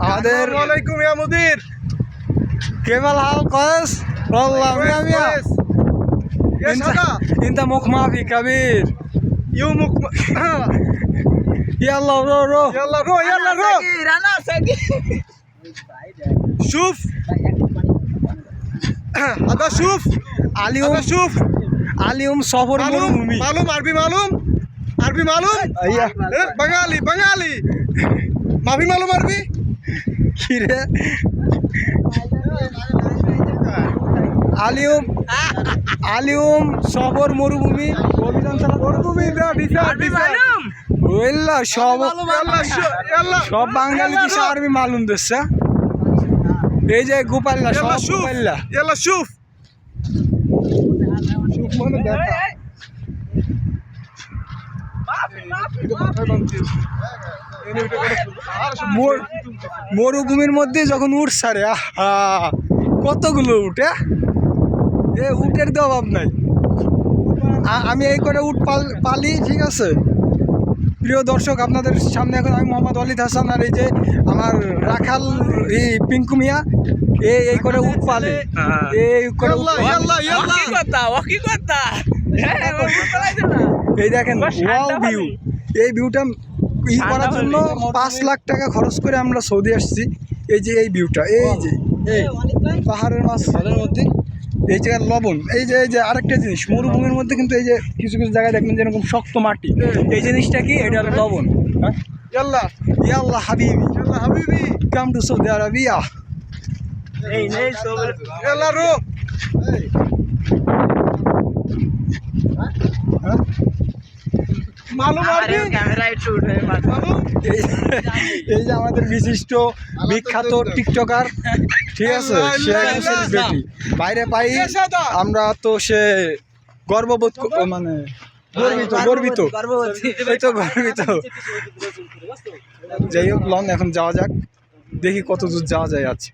আমাদের वालेकुम या मुदीर केवल हाल कस والله मियां मियां يا شقا انت مخ ما في كبير يومك يلا رو رو يلا رو يلا رو انا صغير شوف هذا شوف اليوم هذا شوف اليوم سفر معلوم মরুভূমি معلوم عربي معلوم عربي معلوم ايوه بنغالي بنغالي ما في معلوم عربي কি রে আলিউম সফর মরুভূমি অভিযান চালানো मरुभूमि ده ديسار ديسار ওইলা সব يلا شو يلا সব বাঙালি দিশা আরবি মালুম দিচ্ছে এই যে গোপাল্লা সব يلا شوف গোপাল্লা يلا شوف شوف ما انا دافع মরুভূমির মধ্যে যখন উঠ সারে আহা কতগুলো উঠে এ উটের তো অভাব নাই আমি এই করে উট পালি ঠিক আছে প্রিয় দর্শক আপনাদের সামনে এখন আমি মোহাম্মদ ওয়ালিদ হাসান আর এই যে আমার রাখাল এই পিঙ্কু মিয়া এই করে উট পালে এই করে উট পালে। يلا يلا ওকি কথা এই দেখেন ওয়াও ভিউ এই ভিউটা করার জন্য 5 লাখ টাকা খরচ করে আমরা সৌদি আসছি এই যে এই ভিউটা এই যে এই পাহাড়ের মাঝখানের মধ্যে এই জায়গার লবণ এই যে আরেকটা জিনিস মরুভূমির মধ্যে কিন্তু এই যে কিছু কিছু জায়গায় দেখবেন যেরকম শক্ত মাটি এই জিনিসটা কি এটা হলো লবণ হ্যাঁ يلا ইয়াল্লাহ হাবিবি يلا حبيبي কাম টু সৌদি আরবিয়া এই নেই সব يلا رو معلوم عربي ক্যামেরা শুট হয়ে معلوم এই যে আমাদের বিশিষ্ট বিখ্যাত টিকটকার ঠিক আছে সে একজন সেলিব্রিটি বাইরে পাই আমরা তো সে গর্ববোধ মানে গর্বিত এই তো গর্বিত যাই হোক লন এখন যাওয়া যাক দেখি কত দূর যাওয়া যায় আছে